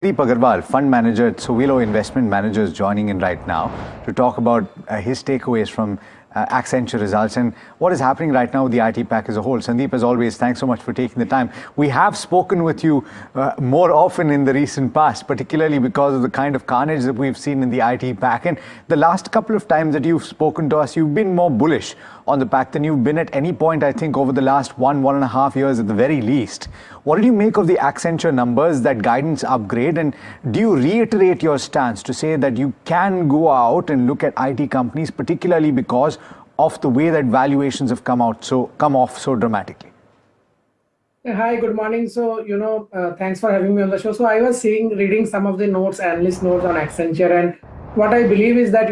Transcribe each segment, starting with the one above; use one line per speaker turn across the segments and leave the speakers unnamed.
Sandip Agarwal, fund manager at Sowilo Investment Managers, joining in right now to talk about his takeaways from Accenture results and what is happening right now with the IT pack as a whole. Sandip, as always, thanks so much for taking the time. We have spoken with you more often in the recent past, particularly because of the kind of carnage that we've seen in the IT pack. And the last couple of times that you've spoken to us, you've been more bullish on the pack than you've been at any point, I think, over the last 1.5 years at the very least. What did you make of the Accenture numbers, that guidance upgrade, and do you reiterate your stance to say that you can go out and look at IT companies, particularly because of the way that valuations have come off so dramatically?
Hi, good morning. So, thanks for having me on the show. So I was reading some of the analyst notes on Accenture, and what I believe is that,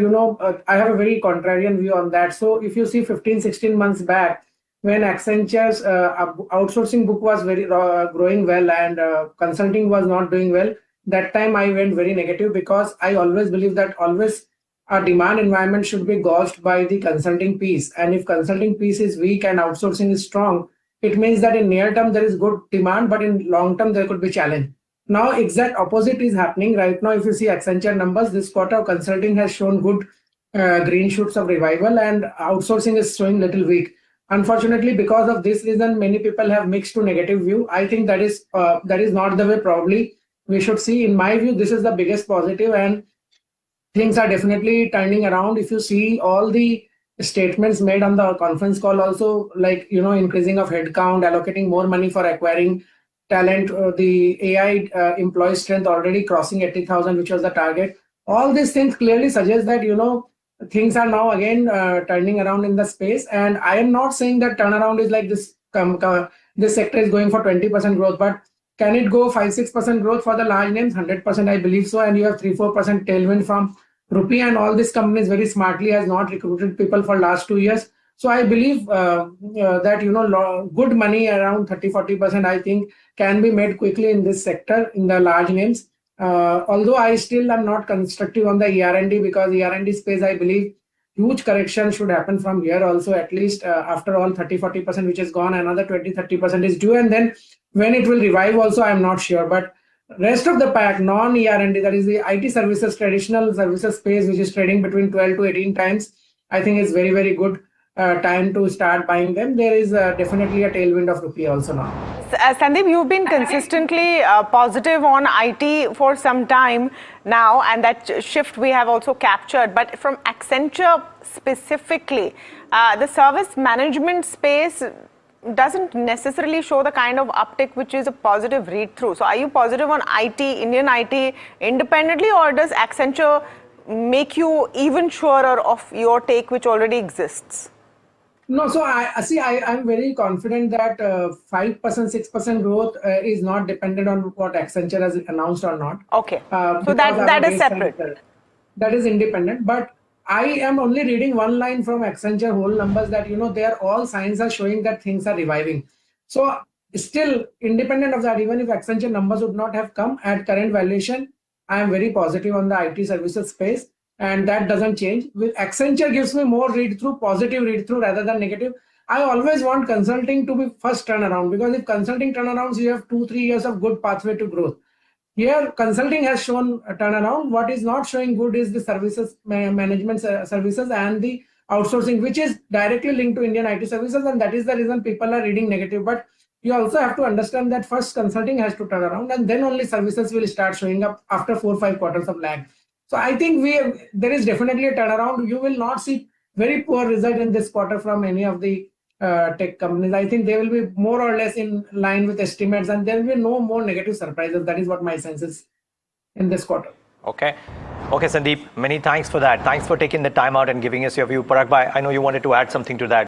I have a very contrarian view on that. So if you see 15, 16 months back, when Accenture's outsourcing book was very growing well and consulting was not doing well, that time I went very negative, because I always believe that always a demand environment should be gauged by the consulting piece. And if consulting piece is weak and outsourcing is strong, it means that in near term there is good demand, but in long term there could be challenge. Now, exact opposite is happening right now. If you see Accenture numbers, this quarter consulting has shown good green shoots of revival, and outsourcing is showing little weak. Unfortunately, because of this reason, many people have mixed to negative view. I think that is not the way probably we should see. In my view, this is the biggest positive, and things are definitely turning around. If you see all the statements made on the conference call also, like, increasing of headcount, allocating more money for acquiring talent, the AI employee strength already crossing 80,000, which was the target. All these things clearly suggest that, things are now again turning around in the space. And I am not saying that turnaround is like this, this sector is going for 20% growth, but can it go 5-6% growth for the large names? 100%, I believe so. And you have 3-4% tailwind from rupee, and all these companies very smartly has not recruited people for last 2 years. So I believe that, good money around 30-40%, I think, can be made quickly in this sector, in the large names. Although I still am not constructive on the ER&D, because ER&D space, I believe huge correction should happen from here also, at least after all 30-40% which is gone, another 20-30% is due, and then when it will revive also, I'm not sure. But rest of the pack, non-ER&D, that is the IT services, traditional services space, which is trading between 12 to 18 times, I think is very, very good time to start buying them. There is definitely a tailwind of rupee also now.
Sandip, you've been consistently positive on IT for some time now, and that shift we have also captured. But from Accenture specifically, the service management space doesn't necessarily show the kind of uptick which is a positive read-through. So are you positive on IT, Indian IT independently, or does Accenture make you even surer of your take which already exists?
No, so I'm very confident that 5%, 6% growth is not dependent on what Accenture has announced or not.
Okay, so that is separate.
That is independent, but I am only reading one line from Accenture whole numbers that, there all signs are showing that things are reviving. So still, independent of that, even if Accenture numbers would not have come at current valuation, I am very positive on the IT services space. And that doesn't change. With Accenture gives me more read-through, positive read-through rather than negative. I always want consulting to be first turnaround, because if consulting turnarounds, you have 2-3 years of good pathway to growth. Here, consulting has shown a turnaround. What is not showing good is the services, management services, and the outsourcing, which is directly linked to Indian IT services, and that is the reason people are reading negative. But you also have to understand that first consulting has to turn around, and then only services will start showing up after 4-5 quarters of lag. So I think there is definitely a turnaround. You will not see very poor result in this quarter from any of the tech companies. I think they will be more or less in line with estimates, and there will be no more negative surprises. That is what my sense is in this quarter.
Okay, Sandip, many thanks for that. Thanks for taking the time out and giving us your view. Parag bhai, I know you wanted to add something to that.